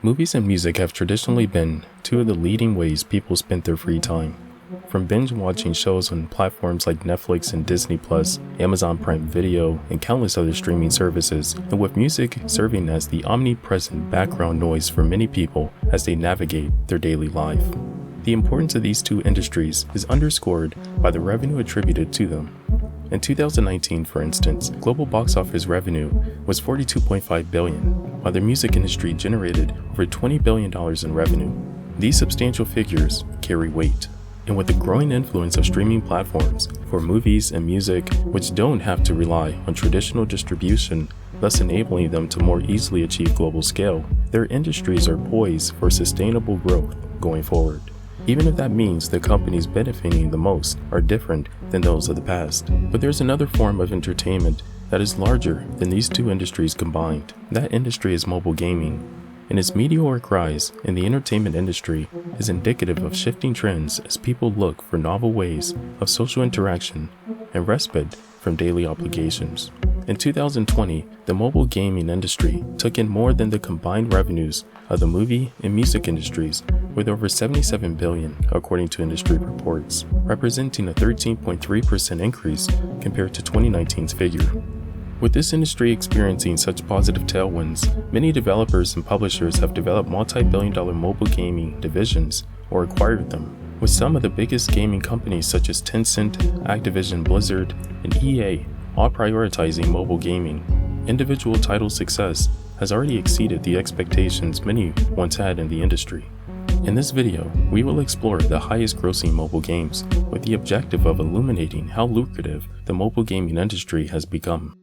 Movies and music have traditionally been two of the leading ways people spend their free time. From binge-watching shows on platforms like Netflix and Disney+, Amazon Prime Video, and countless other streaming services, and with music serving as the omnipresent background noise for many people as they navigate their daily life. The importance of these two industries is underscored by the revenue attributed to them. In 2019, for instance, global box office revenue was $42.5 billion, while the music industry generated over $20 billion in revenue. These substantial figures carry weight. And with the growing influence of streaming platforms for movies and music, which don't have to rely on traditional distribution, thus enabling them to more easily achieve global scale, their industries are poised for sustainable growth going forward. Even if that means the companies benefiting the most are different than those of the past. But there's another form of entertainment that is larger than these two industries combined. That industry is mobile gaming, and its meteoric rise in the entertainment industry is indicative of shifting trends as people look for novel ways of social interaction and respite from daily obligations. In 2020, the mobile gaming industry took in more than the combined revenues of the movie and music industries, with over $77 billion, according to industry reports, representing a 13.3% increase compared to 2019's figure. With this industry experiencing such positive tailwinds, many developers and publishers have developed multi-billion-dollar mobile gaming divisions or acquired them, with some of the biggest gaming companies such as Tencent, Activision Blizzard, and EA all prioritizing mobile gaming. Individual title success has already exceeded the expectations many once had in the industry. In this video, we will explore the highest grossing mobile games with the objective of illuminating how lucrative the mobile gaming industry has become.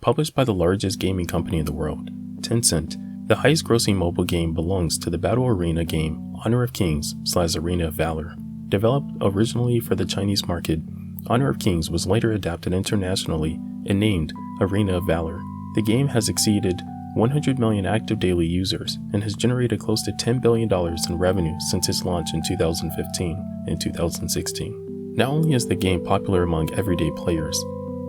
Published by the largest gaming company in the world, Tencent, the highest grossing mobile game belongs to the battle arena game Honor of Kings/Arena of Valor. Developed originally for the Chinese market, Honor of Kings was later adapted internationally and named Arena of Valor. The game has exceeded 100 million active daily users and has generated close to $10 billion in revenue since its launch in 2015 and 2016. Not only is the game popular among everyday players,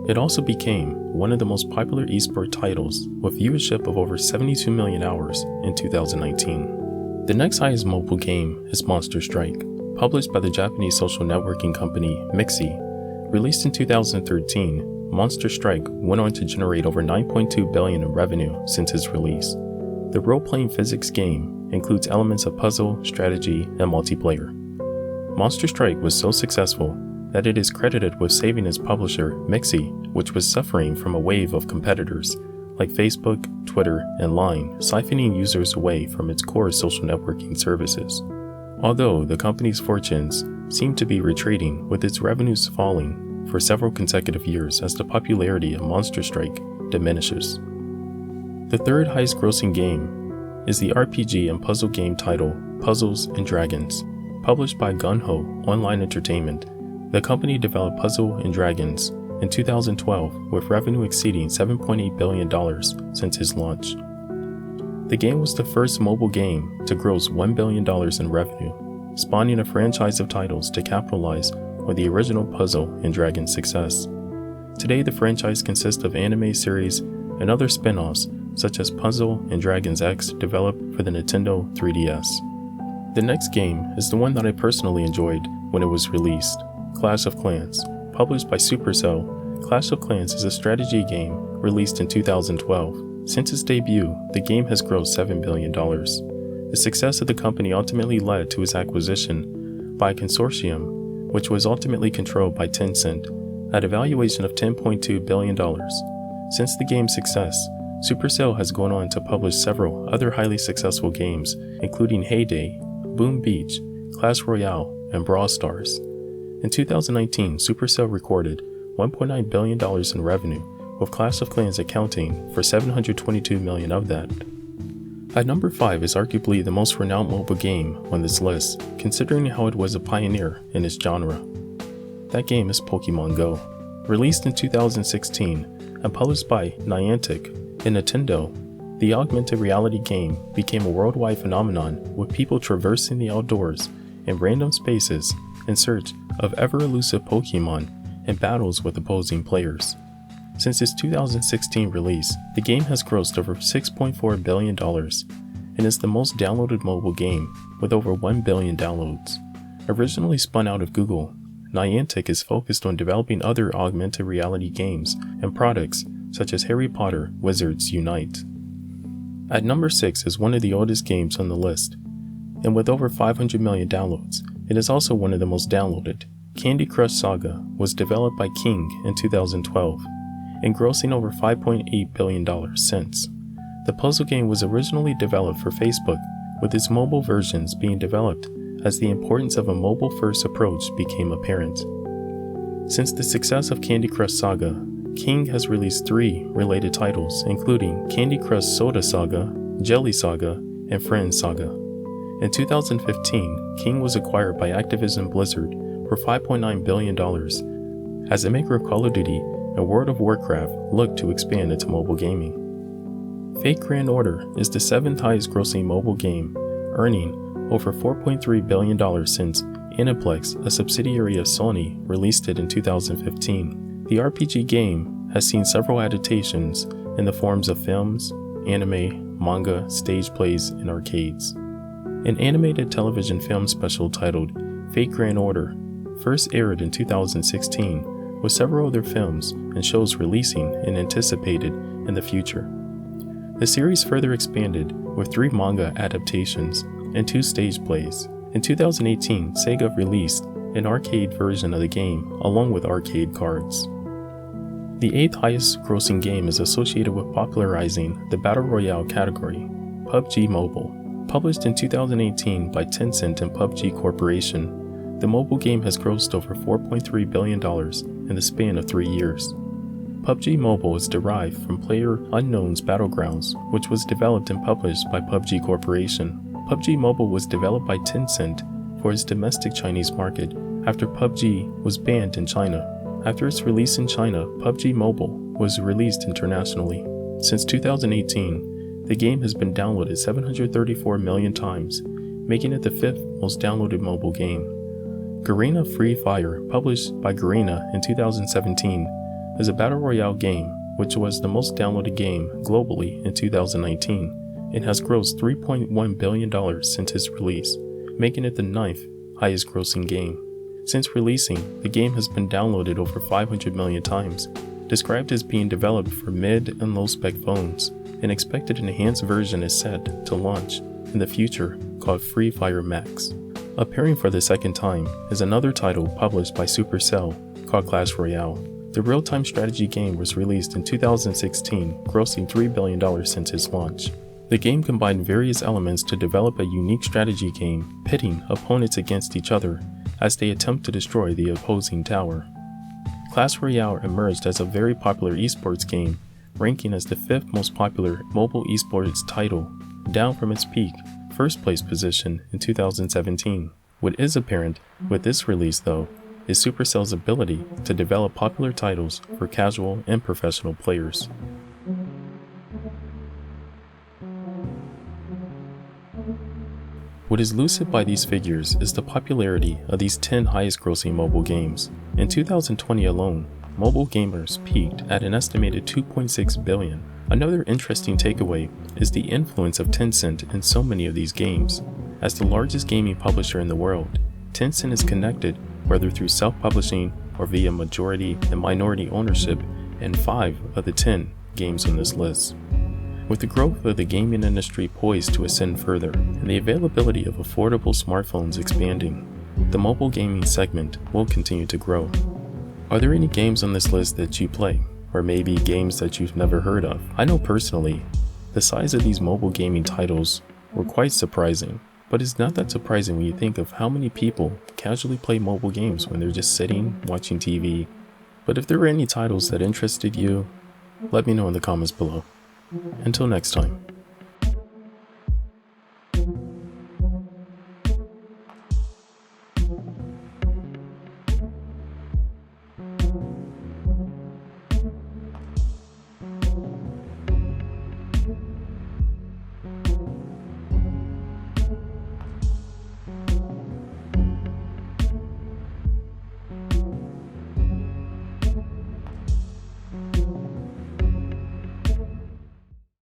it also became one of the most popular esports titles with viewership of over 72 million hours in 2019. The next highest mobile game is Monster Strike, published by the Japanese social networking company Mixi. Released in 2013, Monster Strike went on to generate over $9.2 billion in revenue since its release. The role-playing physics game includes elements of puzzle, strategy, and multiplayer. Monster Strike was so successful that it is credited with saving its publisher, Mixi, which was suffering from a wave of competitors like Facebook, Twitter, and Line, siphoning users away from its core social networking services. Although the company's fortunes seem to be retreating, with its revenues falling for several consecutive years as the popularity of Monster Strike diminishes. The third highest grossing game is the RPG and puzzle game title Puzzles & Dragons. Published by Gunho Online Entertainment, the company developed Puzzle & Dragons in 2012 with revenue exceeding $7.8 billion since its launch. The game was the first mobile game to gross $1 billion in revenue, spawning a franchise of titles to capitalize on the original Puzzle & Dragons success. Today, the franchise consists of anime series and other spin-offs such as Puzzle & Dragons X developed for the Nintendo 3DS. The next game is the one that I personally enjoyed when it was released, Clash of Clans. Published by Supercell, Clash of Clans is a strategy game released in 2012. Since its debut, the game has grossed $7 billion. The success of the company ultimately led to its acquisition by a consortium, which was ultimately controlled by Tencent, at a valuation of $10.2 billion. Since the game's success, Supercell has gone on to publish several other highly successful games, including Heyday, Boom Beach, Clash Royale, and Brawl Stars. In 2019, Supercell recorded $1.9 billion in revenue, with Clash of Clans accounting for $722 million of that. At number 5 is arguably the most renowned mobile game on this list, considering how it was a pioneer in its genre. That game is Pokémon Go. Released in 2016 and published by Niantic and Nintendo, the augmented reality game became a worldwide phenomenon, with people traversing the outdoors in random spaces in search of ever-elusive Pokémon and battles with opposing players. Since its 2016 release, the game has grossed over $6.4 billion and is the most downloaded mobile game with over 1 billion downloads. Originally spun out of Google, Niantic is focused on developing other augmented reality games and products such as Harry Potter Wizards Unite. At number 6 is one of the oldest games on the list, and with over 500 million downloads, it is also one of the most downloaded. Candy Crush Saga was developed by King in 2012 and grossing over $5.8 billion since. The puzzle game was originally developed for Facebook, with its mobile versions being developed as the importance of a mobile-first approach became apparent. Since the success of Candy Crush Saga, King has released 3 related titles, including Candy Crush Soda Saga, Jelly Saga, and Friends Saga. In 2015, King was acquired by Activision Blizzard for $5.9 billion as the maker of Call of Duty and World of Warcraft looked to expand into mobile gaming. Fate Grand Order is the 7th highest grossing mobile game, earning over $4.3 billion since Aniplex, a subsidiary of Sony, released it in 2015. The RPG game has seen several adaptations in the forms of films, anime, manga, stage plays, and arcades. An animated television film special titled Fate Grand Order first aired in 2016, with several other films and shows releasing and anticipated in the future. The series further expanded with 3 manga adaptations and 2 stage plays. In 2018, Saga released an arcade version of the game along with arcade cards. The 8th highest grossing game is associated with popularizing the Battle Royale category, PUBG Mobile. Published in 2018 by Tencent and PUBG Corporation, the mobile game has grossed over $4.3 billion in the span of 3 years. PUBG Mobile is derived from PlayerUnknown's Battlegrounds, which was developed and published by PUBG Corporation. PUBG Mobile was developed by Tencent for its domestic Chinese market after PUBG was banned in China. After its release in China, PUBG Mobile was released internationally. Since 2018, the game has been downloaded 734 million times, making it the 5th most downloaded mobile game. Garena Free Fire, published by Garena in 2017, is a battle royale game which was the most downloaded game globally in 2019 and has grossed $3.1 billion since its release, making it the 9th highest grossing game. Since releasing, the game has been downloaded over 500 million times, described as being developed for mid and low spec phones. An expected enhanced version is set to launch in the future called Free Fire Max. Appearing for the 2nd time is another title published by Supercell called Clash Royale. The real-time strategy game was released in 2016, grossing $3 billion since its launch. The game combined various elements to develop a unique strategy game, pitting opponents against each other as they attempt to destroy the opposing tower. Clash Royale emerged as a very popular esports game, ranking as the 5th most popular mobile esports title, down from its peak, first place position in 2017. What is apparent with this release, though, is Supercell's ability to develop popular titles for casual and professional players. What is lucid by these figures is the popularity of these 10 highest grossing mobile games. In 2020 alone, mobile gamers peaked at an estimated 2.6 billion. Another interesting takeaway is the influence of Tencent in so many of these games. As the largest gaming publisher in the world, Tencent is connected whether through self-publishing or via majority and minority ownership in 5 of the 10 games on this list. With the growth of the gaming industry poised to ascend further and the availability of affordable smartphones expanding, the mobile gaming segment will continue to grow. Are there any games on this list that you play, or maybe games that you've never heard of? I know personally, the size of these mobile gaming titles were quite surprising, but it's not that surprising when you think of how many people casually play mobile games when they're just sitting, watching TV. But if there were any titles that interested you, let me know in the comments below. Until next time.